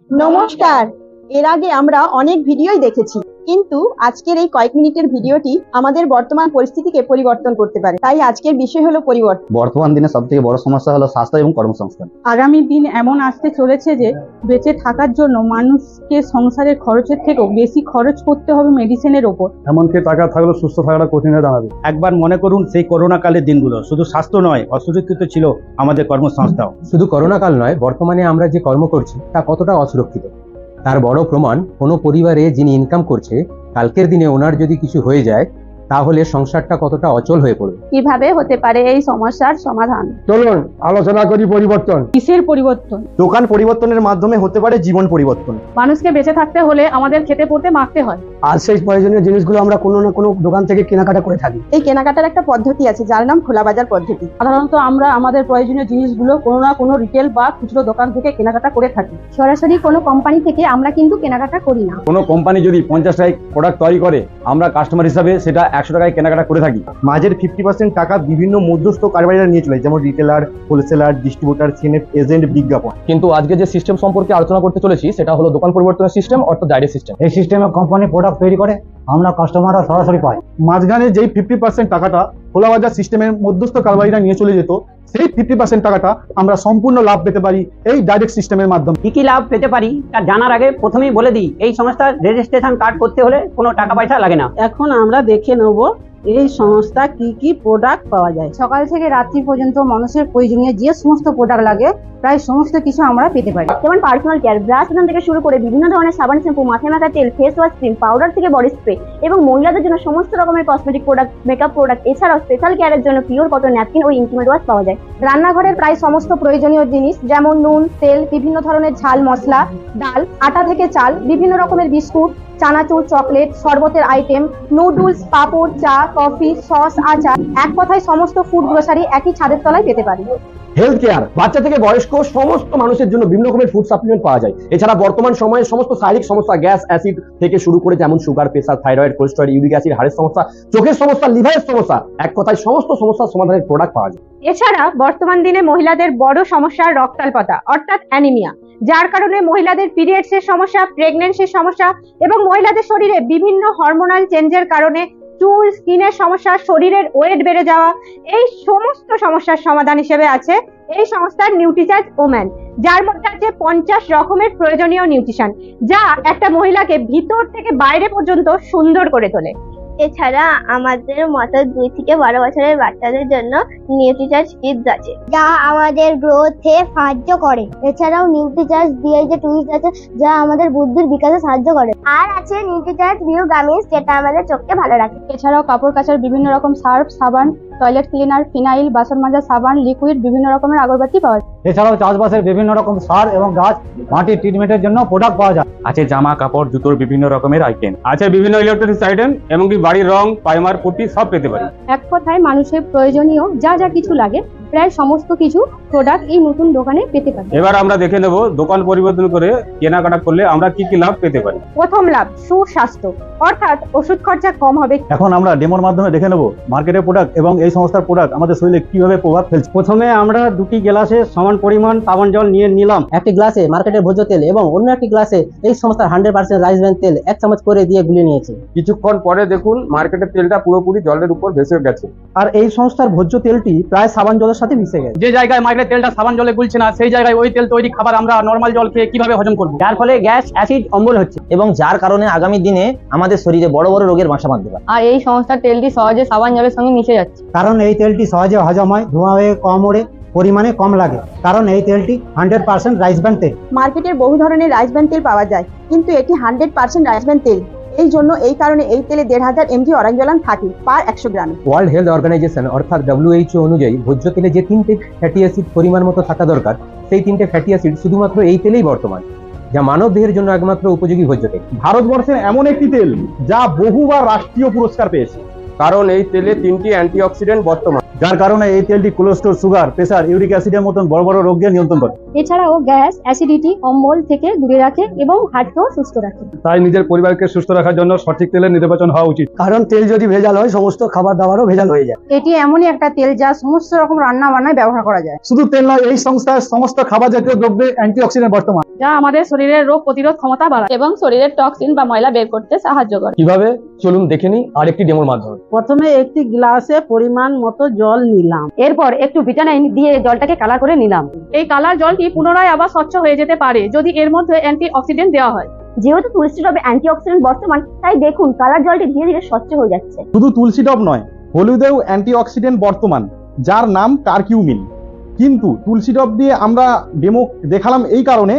নমস্কার। এর আগে আমরা অনেক ভিডিওই দেখেছি, কিন্তু আজকের এই কয়েক মিনিটের ভিডিওটি আমাদের বর্তমান পরিস্থিতিকে পরিবর্তন করতে পারে। তাই আজকের বিষয় হলো পরিবর্তন। বর্তমান দিনে সবথেকে বড় সমস্যা হলো স্বাস্থ্য এবং কর্মসংস্থান। আগামী দিন এমন আসতে চলেছে যে বেঁচে থাকার জন্য মানুষকে সংসারের খরচের থেকেও বেশি খরচ করতে হবে মেডিসিনের ওপর। এমনকি টাকা থাকলেও সুস্থ থাকাটা কঠিন হয়ে দাঁড়াবে। একবার মনে করুন সেই করোনা কালের দিনগুলো, শুধু স্বাস্থ্য নয়, অসুরক্ষিত ছিল আমাদের কর্মসংস্থাও। শুধু করোনা কাল নয়, বর্তমানে আমরা যে কর্ম করছি তা কতটা অসুরক্ষিত তার বড় প্রমাণ কোনো পরিবারে যিনি ইনকাম করছে, কালকের দিনে ওনার যদি কিছু হয়ে যায় তাহলে সংসারটা কতটা অচল হয়ে পড়বে। কিভাবে হতে পারে এই সমস্যার সমাধান? চলুন আলোচনা করি পরিবর্তন। কিসের পরিবর্তন? দোকান পরিবর্তনের মাধ্যমে হতে পারে জীবন পরিবর্তন। মানুষকে বেঁচে থাকতে হলে আমাদের খেতে পড়তে মাখতে হয়। আর সেই প্রয়োজনীয় জিনিসগুলো আমরা কোনো না কোনো দোকান থেকে কেনাকাটা করে থাকি। এই কেনাকাটার একটা পদ্ধতি আছে যার নাম খোলা বাজার পদ্ধতি। সাধারণত আমরা আমাদের প্রয়োজনীয় জিনিসগুলো কোনো না কোনো রিটেল বা খুচরো দোকান থেকে কেনাকাটা করে থাকি। সরাসরি কোনো কোম্পানি থেকে আমরা কিন্তু কেনাকাটা করি না। কোনো কোম্পানি যদি 50 টাকায় প্রোডাক্ট তৈরি করে, আমরা কাস্টমার হিসাবে সেটা 100 টাকায় কেনাকাটা করে থাকি। মাঝের 50% টাকা বিভিন্ন মধ্যস্থ কারবারিরা নিয়ে চলে, যেমন retailer, wholesaler, distributor, CNF agent, বিজ্ঞাপন। কিন্তু আজকে যে সিস্টেম সম্পর্কে আলোচনা করতে চলেছি সেটা হলো দোকান পরিবর্তনের সিস্টেম, অর্থাৎ ডাইরেক্ট সিস্টেম। এই সিস্টেমে কোম্পানি প্রোডাক্ট তৈরি করে, আমরা কাস্টমাররা সরাসরি পাই। মাঝখানে যেই 50% টাকাটা খোলা বাজার সিস্টেমের মধ্যস্থ কারবারিরা নিয়ে চলে যেত, সেই 50% টাকাটা আমরা সম্পূর্ণ লাভ পেতে পারি এই ডাইরেক্ট সিস্টেমের মাধ্যমে। কি কি লাভ পেতে পারি তা জানার আগে প্রথমেই বলে দিই, এই সংস্থার রেজিস্ট্রেশন কার্ড করতে হলে কোনো টাকা পয়সা লাগে না। এখন আমরা দেখে নেব এই সংস্থা কি কি প্রোডাক্ট পাওয়া যায়। সকাল থেকে রাত্রি পর্যন্ত মানুষের প্রয়োজনীয় যে সমস্ত প্রোডাক্ট লাগে প্রায় সমস্ত কিছু আমরা পেতে পারি। যেমন পার্সোনাল কেয়ার, ব্রাশ থেকে শুরু করে বিভিন্ন ধরনের সাবান, শ্যাম্পু, মাথায় মাখা তেল, ফেস ওয়াশ, ক্রিম, পাউডার থেকে বডি স্প্রে এবং মহিলাদের জন্য সমস্ত রকমের কসমেটিক প্রোডাক্ট, মেকআপ প্রোডাক্ট, এছাড়াও স্পেশাল কেয়ারের জন্য পিওর কটন ন্যাপকিন ও ইন্টিমেট ওয়াশ পাওয়া যায়। রান্নাঘরের প্রায় সমস্ত প্রয়োজনীয় জিনিস যেমন নুন, তেল, বিভিন্ন ধরনের ঝাল মশলা, ডাল, আটা থেকে চাল, বিভিন্ন রকমের বিস্কুট, চানাচুর, চকলেট, শরবতের আইটেম, নুডলস, পাপড়, চা, কফি, সস, আচার, এক কথায় সমস্ত ফুড গ্রোসারি একই ছাদের তলায় পেতে পারি। হেলথ কেয়ার, বাচ্চা থেকে বয়স্ক সমস্ত মানুষের জন্য বিভিন্ন রকমের ফুড সাপ্লিমেন্ট পাওয়া যায়। এছাড়া বর্তমান সময়ে সমস্ত শারীরিক সমস্যা, গ্যাস, অ্যাসিড থেকে শুরু করে যেমন sugar, pressure, thyroid, cholesterol, uric acid, হাড়ের সমস্যা, চোখের সমস্যা, লিভারের সমস্যা, এক কথায় সমস্ত সমস্যার সমাধানের প্রোডাক্ট পাওয়া যায়। এছাড়া বর্তমান দিনে মহিলাদের বড় সমস্যা রক্তাল্পতা অর্থাৎ অ্যানিমিয়া, যার কারণে মহিলাদের পিরিয়ডসের সমস্যা, প্রেগন্যান্সির সমস্যা এবং মহিলাদের শরীরে বিভিন্ন হরমোনাল চেঞ্জের কারণে চুল, স্কিনের সমস্যা, শরীরের ওয়েট বেড়ে যাওয়া, এই সমস্ত সমস্যার সমাধান হিসেবে আছে এই সংস্থার নিউট্রিচার্জ ওম্যান, যার মধ্যে আছে 50 রকমের প্রয়োজনীয় নিউট্রিশন, যা একটা মহিলাকে ভিতর থেকে বাইরে পর্যন্ত সুন্দর করে তোলে। এছাড়া আমাদের মতো 2 থেকে 12 বছরের বাচ্চাদের জন্য নিউট্রিচার্জ কিডস আছে, যা আমাদের গ্রোথে সাহায্য করে। এছাড়াও নিউট্রিচার্জ ডিআইজে টুইস্ট আছে, যা আমাদের বুদ্ধির বিকাশে সাহায্য করে। আর আছে নিউট্রিচার্জ ভিউ গামিস, যেটা আমাদের চোখকে ভালো রাখে। এছাড়াও কাপড় কাচার বিভিন্ন রকম সার্ফ, সাবান, টয়লেট ক্লিনার, ফিনাইল, বাসন মাজা সাবান, লিকুইড, বিভিন্ন রকমের আগরবাতি পাওয়া যায়। এছাড়াও চাষবাসের বিভিন্ন রকম সার এবং গাছ মাটির ট্রিটমেন্টের জন্য প্রোডাক্ট পাওয়া যায়। আছে জামা কাপড়, জুতোর বিভিন্ন রকমের আইটেম, আছে বিভিন্ন ইলেকট্রনিক্স আইটেম, এমনকি বাড়ির রং, প্রাইমার, পুটি সব পেতে পারি। এক কথায় মানুষের প্রয়োজনীয় যা যা কিছু লাগে প্রায় সমস্ত কিছু প্রোডাক্ট এই নতুন দোকানে পেতে পারি। এবার আমরা দেখে নেব দোকান পরিবর্তন করে কেনাকাটা করলে আমরা কি কি লাভ পেতে পারি। প্রথম লাভ সুস্বাস্থ্য, অর্থাৎ ওষুধ খরচা কম হবে। এখন আমরা ডেমোর মাধ্যমে দেখে নেব মার্কেটের প্রোডাক্ট এবং এই সংস্থার প্রোডাক্ট আমাদের শরীরে কিভাবে প্রভাব ফেলছে। প্রথমে আমরা 2টি গ্লাসে সমান পরিমাণ পাবন জল নিয়ে নিলাম। একটি গ্লাসে মার্কেটের ভোজ্য তেল এবং অন্য একটি গ্লাসে এই সংস্থার 100% রাইস ব্র্যান্ড তেল 1 চামচ করে দিয়ে গুলিয়ে নিয়েছি। কিছুক্ষণ পরে দেখুন মার্কেটের তেলটা পুরোপুরি জলের উপর ভেসে গেছে। আর এই সংস্থার ভোজ্য তেলটি প্রায় সাবান জলের সাথে মিশে গেছে। যে জায়গায় মার্কেটের তেলটা সাবান জলে গুলছে না, সেই জায়গায় ওই তেল তৈরি খাবার আমরা নরমাল জল খেয়ে কিভাবে হজম করব, যার ফলে গ্যাস, অ্যাসিড, অম্বল হচ্ছে এবং যার কারণে আগামী দিনে আমাদের শরীরে বড় বড় রোগের বাসা বাঁধতে পারে। আর এই সংস্থার তেলটি সহজে সাবান জলের সঙ্গে মিশে যাচ্ছে, কারণ এই তেলটি সহজে হজম হয়, ধোঁয়া হয়ে কম ওড়ে, পরিমাণে কম লাগে, কারণ এই তেলটি 100% রাইস ব্র্যান্ড তেল। মার্কেটের বহু ধরনের রাইস ব্র্যান্ড তেল পাওয়া যায়, কিন্তু এটি 100% রাইস ব্র্যান্ড তেল। এই কারণে এই তেলে 1500 mg অরেঞ্জলান থাকে পার 100 গ্রামে। ওয়ার্ল্ড হেলথ অর্গানাইজেশন অর্থাৎ WHO অনুযায়ী ভোজ্য তেলে যে 3টে ফ্যাটি অ্যাসিড পরিমাণ মতো থাকা দরকার, সেই 3টে ফ্যাটি অ্যাসিড শুধুমাত্র এই তেলেই বর্তমান, যা মানব দেহের জন্য একমাত্র উপযোগী ভোজ্য তেল। ভারতবর্ষের এমন একটি তেল যা বহুবার রাষ্ট্রীয় পুরস্কার পেয়েছে। কারণ এই তেলে 3টি অ্যান্টিঅক্সিডেন্ট বর্তমান, যার কারণে এই তেলটি কোলেস্ট্রল, সুগার, প্রেসার, ইউরিক অ্যাসিডের মতন বড় বড় রোগকে নিয়ন্ত্রণ করে। এছাড়াও গ্যাস, অ্যাসিডিটি, অম্বল থেকে দূরে রাখে এবং হার্টকেও সুস্থ রাখে। তাই নিজের পরিবারকে সুস্থ রাখার জন্য সঠিক তেলের নির্বাচন হওয়া উচিত। কারণ তেল যদি ভেজাল হয় সমস্ত খাবার দাবারও ভেজাল হয়ে যায়। এটি এমনই একটা তেল যা সমস্ত রকম রান্না বান্নায় ব্যবহার করা যায়, শুধু তেল নয়, এই সংস্থার সমস্ত খাবার জাতীয় দ্রব্যে অ্যান্টিঅক্সিডেন্ট বর্তমান, যা আমাদের শরীরের রোগ প্রতিরোধ ক্ষমতা বাড়ায় এবং শরীরের টক্সিন বা ময়লা বের করতে সাহায্য করে। কিভাবে চলুন দেখে নিই আরেকটি ডেমোর মাধ্যমে। প্রথমে একটি গ্লাসে পরিমাণ মতো জল নিলাম, এরপর একটু ভিটামিন দিয়ে জলটাকে কালার করে নিলাম। এই কালার জলটি পুনরায় আবার স্বচ্ছ হয়ে যেতে পারে যদি এর মধ্যে অ্যান্টি অক্সিডেন্ট দেওয়া হয়। যেহেতু তুলসী ডবে অ্যান্টিঅক্সিডেন্ট বর্তমান, তাই দেখুন কালার জলটি ধীরে ধীরে স্বচ্ছ হয়ে যাচ্ছে। শুধু তুলসী ডব নয়, হলুদেও অ্যান্টিঅক্সিডেন্ট বর্তমান, যার নাম কারকিউমিন। কিন্তু তুলসী ডব দিয়ে আমরা ডেমো দেখালাম এই কারণে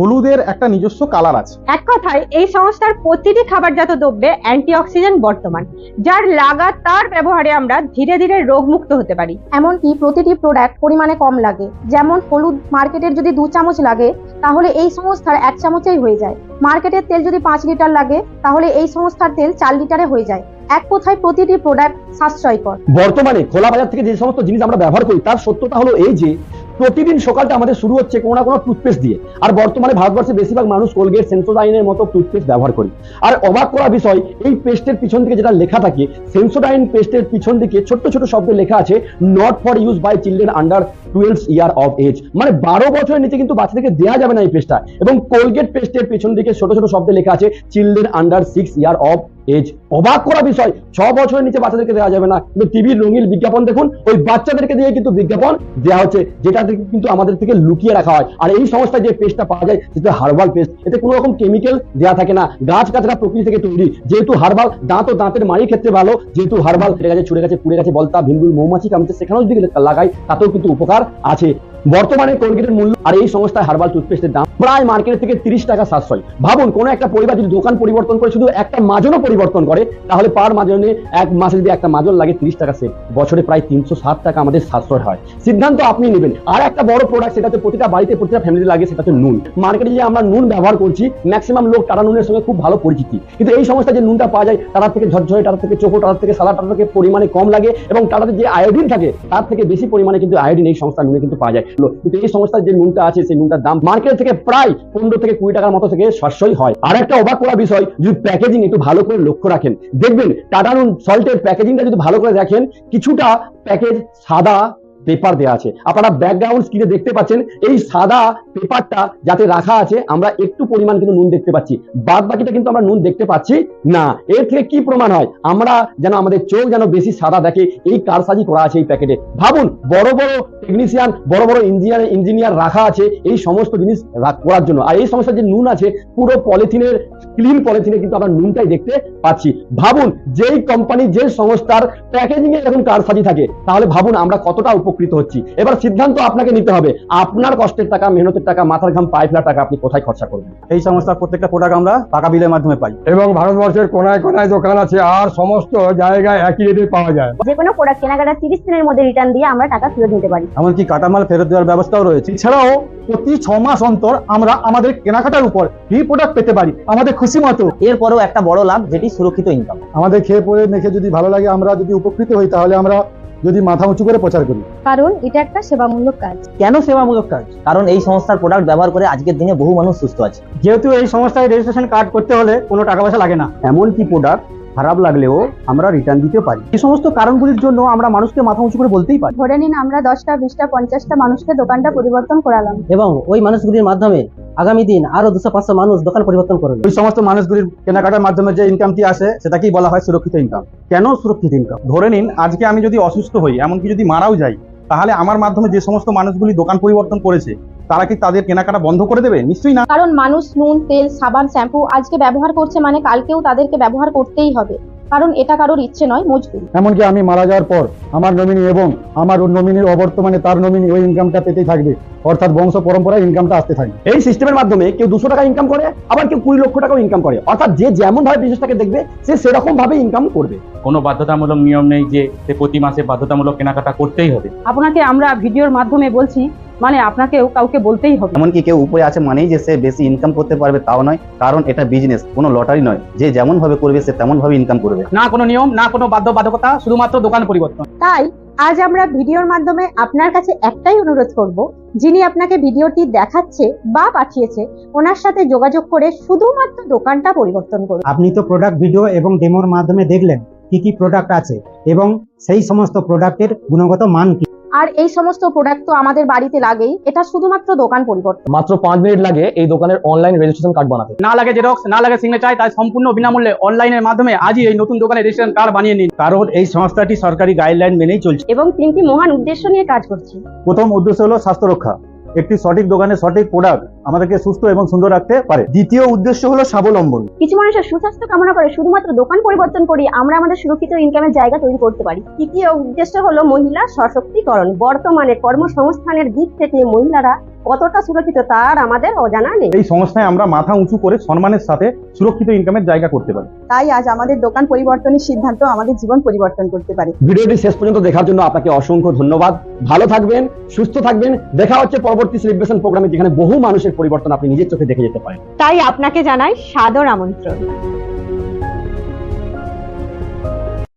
হলুদের একটা নিজস্ব কালার আছে। এক কথায় এই সংস্থার প্রতিটি খাবারজাত দ্রব্যে অ্যান্টিঅক্সিডেন্ট বর্তমান, যার লাগাতার ব্যবহারে আমরা ধীরে ধীরে রোগমুক্ত হতে পারি। এমনকি প্রতিটি প্রোডাক্ট পরিমাণে কম লাগে। যেমন হলুদ মার্কেটের যদি 2 চামচ লাগে, তাহলে এই সংস্থার 1 চামচেই হয়ে যায়। মার্কেটের তেল যদি 5 লিটার লাগে, তাহলে এই সংস্থার তেল 4 লিটারে হয়ে যায়। এক কথায় প্রতিটি প্রোডাক্ট সাশ্রয়কর। বর্তমানে খোলা বাজার থেকে যে সমস্ত জিনিস আমরা ব্যবহার করি তার সত্যতা হলো এই যে প্রতিদিন সকালটা আমাদের শুরু হচ্ছে কোনো না কোনো টুথপেস্ট দিয়ে। আর বর্তমানে ভারতবর্ষে বেশিরভাগ মানুষ কোলগেট, সেন্সোডাইনের মতো টুথপেস্ট ব্যবহার করি। আর অবাক করা বিষয়, এই পেস্টের পিছন দিকে যেটা লেখা থাকে, সেন্সোডাইন পেস্টের পিছন দিকে ছোট্ট ছোট শব্দে লেখা আছে not for use by children under 12 year of age, মানে 12 বছরের নিচে কিন্তু বাচ্চাদেরকে দেওয়া যাবে না এই পেস্টটা। এবং কোলগেট পেস্টের পিছন দিকে ছোট ছোট শব্দে লেখা আছে children under 6 year of age. অবাক করা বিষয়, 6 বছরের নিচে বাচ্চাদেরকে দেওয়া যাবে না, কিন্তু টিভির রঙিন বিজ্ঞাপন দেখুন, ওই বাচ্চাদেরকে দিয়ে কিন্তু বিজ্ঞাপন দেওয়া হচ্ছে, যেটা কিন্তু আমাদের থেকে লুকিয়ে রাখা হয়। আর এই সংস্থায় যে পেস্টটা পাওয়া যায় সেটা হার্বাল পেস্ট, এতে কোনো রকম কেমিক্যাল দেওয়া থাকে না, গাছ গাছরা প্রকৃতি থেকে তৈরি। যেহেতু হার্বাল, দাঁত ও দাঁতের মাড়ির ক্ষেত্রে ভালো, যেহেতু হার্বাল, ফেটে গেছে, ছুড়ে গেছে, পুড়ে গেছে, বলতা, ভিনগুল, মৌমাছি কামড়ে, সেখানেও যদি লাগাই তাতেও কিন্তু উপকার আছে। বর্তমানে কোলগেটের মূল্য আর এই সংস্থায় হার্বাল টুথপেস্টের দাম প্রায় মার্কেট থেকে 30 টাকা সাশ্রয়। ভাবুন, কোন একটা পরিবার যদি দোকান পরিবর্তন করে শুধু একটা মাজনও পরিবর্তন করে, তাহলে পার মাজনে এক মাসে যদি একটা মাজন লাগে 30 টাকা সেভ, বছরে প্রায় 360 টাকা আমাদের সাশ্রয় হয়। সিদ্ধান্ত আপনি নেবেন। আর একটা বড় প্রোডাক্ট, সেটাতে প্রতিটা বাড়িতে প্রতিটা ফ্যামিলি লাগে, সেটা হচ্ছে নুন। মার্কেটে যে আমরা নুন ব্যবহার করছি, ম্যাক্সিমাম লোক টাটা নুনের সঙ্গে খুব ভালো পরিচিতি, কিন্তু এই সংস্থা যে নুনটা পাওয়া যায় টাটার থেকে ঝরঝরে, টাটার থেকে চোখো, টাটার থেকে সাদা, টাটার থেকে পরিমাণে কম লাগে, এবং টাটাতে যে আয়োডিন থাকে তার থেকে বেশি পরিমাণে কিন্তু আয়োডিন এই সংস্থা নুনে কিন্তু পাওয়া যায়। কিন্তু এই সংস্থার যে নুনটা আছে, সেই নুনটার দাম মার্কেট থেকে প্রায় 15 থেকে 20 টাকার মতো থেকে সাশ্রয় হয়। আর একটা অবাক করা বিষয়, যদি প্যাকেজিং একটু ভালো করে লক্ষ্য রাখেন, দেখবেন টাটা নুন সল্টের প্যাকেজিংটা যদি ভালো করে দেখেন, কিছুটা প্যাকেজ সাদা পেপার দেওয়া আছে। আপনারা ব্যাকগ্রাউন্ড স্ক্রিনে দেখতে পাচ্ছেন, এই সাদা পেপারটা যাতে রাখা আছে, আমরা একটু পরিমাণ কিন্তু নুন দেখতে পাচ্ছি, বাদ বাকিটা কিন্তু আমরা নুন দেখতে পাচ্ছি না। এর থেকে কি প্রমাণ হয়? আমরা যেন আমাদের চোখ যেন বেশি সাদা দেখে, এই কারসাজি করা আছে এই প্যাকেটে। ভাবুন, বড় বড় টেকনিশিয়ান, বড় বড় ইঞ্জিনিয়ার রাখা আছে এই সমস্ত জিনিস করার জন্য। আর এই সমস্ত যে নুন আছে, পুরো পলিথিনের, ক্লিন পলিথিনে কিন্তু আমরা নুনটাই দেখতে পাচ্ছি। ভাবুন, যেই কোম্পানি, যে সংস্থার প্যাকেজিং এ এরকম কারসাজি থাকে, তাহলে ভাবুন আমরা কতটা উপকৃত হচ্ছি। এবার সিদ্ধান্ত আপনাকে নিতে হবে, আপনার কষ্টের টাকা, মেহনতের টাকা, মাথার ঘাম, পায়ে ফেলার টাকা আপনি কোথায় খরচা করবেন। এই সংস্থার প্রত্যেকটা প্রোডাক্ট আমরা টাকা বিলের মাধ্যমে পাই, এবং ভারতবর্ষের কোনায় কোনায় দোকান আছে, আর সমস্ত জায়গায় একই রেটে পাওয়া যায়। যে কোনো প্রোডাক্ট কেনাকাটা 30 দিনের মধ্যে রিটার্ন দিয়ে আমরা টাকা ফেরত নিতে পারি। এমনকি কাঁচামাল ফেরত দেওয়ার ব্যবস্থাও রয়েছে। এছাড়াও প্রতি 6 মাস অন্তর আমরা আমাদের কেনাকাটার উপর ফ্রি প্রোডাক্ট পেতে পারি আমাদের খুশি মতো। এরপরেও একটা বড় লাভ, যেটি সুরক্ষিত ইনকাম। আমাদের খেয়ে পরে মেখে যদি ভালো লাগে, আমরা যদি উপকৃত হই, তাহলে আমরা যদি মাথা উঁচু করে প্রচার করি। কারণ এটা একটা সেবামূলক কাজ। কেন সেবামূলক কাজ? কারণ এই সংস্থার প্রোডাক্ট ব্যবহার করে আজকের দিনে বহু মানুষ সুস্থ আছে। যেহেতু এই সংস্থায় রেজিস্ট্রেশন কার্ড করতে হলে কোনো টাকা পয়সা লাগে না, এমনকি প্রোডাক্ট খারাপ লাগলেও আমরা রিটার্ন দিতে পারি। এই সমস্ত কারণগুলির জন্য আমরা মানুষকে মাথা উঁচু করে বলতেই পারি। ধরে নিন আমরা 10টা, 20টা, 50টা মানুষকে দোকানটা পরিবর্তন করালাম, এবং ওই মানুষগুলির মাধ্যমে আগামী দিন আরো 200-500 মানুষ দোকান পরিবর্তন করবে। ওই সমস্ত মানুষগুলির কেনাকাটার মাধ্যমে যে ইনকামটি আসে, সেটাকেই বলা হয় সুরক্ষিত ইনকাম। কেন সুরক্ষিত ইনকাম? ধরে নিন আজকে আমি যদি অসুস্থ হই, এমনকি যদি মারাও যাই, তাহলে আমার মাধ্যমে যে সমস্ত মানুষগুলি দোকান পরিবর্তন করেছে, তারা কি তাদের কেনাকাটা বন্ধ করে দেবে? নিশ্চয়ই না। কারণ মানুষ নুন, তেল, সাবান, শ্যাম্পু আজকে ব্যবহার করছে, মানে কালকেও তাদেরকে ব্যবহার করতেই হবে। কারণ এটা কারোর ইচ্ছে নয়, মজবুরি। এমনকি আমি মারা যাওয়ার পর আমার নমিনি এবং আমার নমিনির অবর্তমানে তার নমিনি ওই ইনকামটা পেতেই থাকবে, অর্থাৎ বংশ পরম্পরায় ইনকামটা আসতে থাকবে। এই সিস্টেমের মাধ্যমে কেউ 200 টাকা ইনকাম করে, আবার কেউ 20 লক্ষ টাকাও ইনকাম করে। অর্থাৎ যে যেমন ভাবে বিজনেসটাকে দেখবে, সে সেরকম ভাবে ইনকাম করবে। কোনো বাধ্যতামূলক নিয়ম নেই যে প্রতি মাসে বাধ্যতামূলক কেনাকাটা করতেই হবে। আপনাকে আমরা ভিডিওর মাধ্যমে বলছি মানে আপনাকেও কাউকে বলতেই হবে। এমনকি কেউ উপরে আছে মানেই যে সে বেশি ইনকাম করতে পারবে তাও নয়, কারণ এটা বিজনেস, কোনো লটারি নয় যে যেমন ভাবে করবে সে তেমন ভাবে ইনকাম করবে। না কোনো নিয়ম, না কোনো বাধ্যবাধকতা, শুধুমাত্র দোকান পরিবর্তন। তাই আজ আমরা ভিডিওর মাধ্যমে আপনার কাছে একটাই অনুরোধ করব, যিনি আপনাকে ভিডিওটি দেখাচ্ছে বা পাঠিয়েছে ওনার সাথে যোগাযোগ করে শুধুমাত্র দোকানটা পরিবর্তন করুন। আপনি তো প্রোডাক্ট ভিডিও এবং ডেমোর মাধ্যমে দেখলেন কি কি প্রোডাক্ট আছে এবং সেই সমস্ত প্রোডাক্টের গুণগত মান কি। আর এই সমস্ত প্রোডাক্ট তো আমাদের বাড়িতে লাগেই, এটা শুধুমাত্র দোকান পরিবর্তন। মাত্র 5 মিনিট লাগে এই দোকানের অনলাইন রেজিস্ট্রেশন কার্ড বানাতে। না লাগে জেরক্স, না লাগে সিগনেচার, তাই সম্পূর্ণ বিনামূল্যে অনলাইনের মাধ্যমে আজই এই নতুন দোকানে রেজিস্ট্রেশন কার্ড বানিয়ে নিন। কারণ এই সংস্থাটি সরকারি গাইডলাইন মেনেই চলছে। এবং 3টি মহান উদ্দেশ্য নিয়ে কাজ করছি। প্রথম উদ্দেশ্য হলো স্বাস্থ্য রক্ষা। একটি সঠিক দোকানে সঠিক প্রোডাক্ট আমাদেরকে সুস্থ এবং সুন্দর রাখতে পারে। দ্বিতীয় উদ্দেশ্য হলো স্বাবলম্বন। কিছু মানুষের সুস্বাস্থ্য কামনা করে শুধুমাত্র দোকান পরিবর্তন করি আমরা আমাদের সুরক্ষিত ইনকামের জায়গা তৈরি করতে পারি। তৃতীয় উদ্দেশ্য হলো মহিলা সশক্তিকরণ। বর্তমানে কর্মসংস্থানের দিক থেকে মহিলারা কতটা সুরক্ষিত তার আমাদের অজানা নেই। এই সংস্থায় আমরা মাথা উঁচু করে সম্মানের সাথে সুরক্ষিত ইনকামের জায়গা করতে পারি। তাই আজ আমাদের দোকান পরিবর্তনের সিদ্ধান্ত আমাদের জীবন পরিবর্তন করতে পারে। ভিডিওটি শেষ পর্যন্ত দেখার জন্য আপনাকে অসংখ্য ধন্যবাদ। ভালো থাকবেন, সুস্থ থাকবেন। দেখা হচ্ছে পরবর্তী সেলিব্রেশন প্রোগ্রামে, যেখানে বহু মানুষের পরিবর্তন আপনি নিজের চোখে দেখে যেতে পারেন। তাই আপনাকে জানাই সাদর আমন্ত্রণ।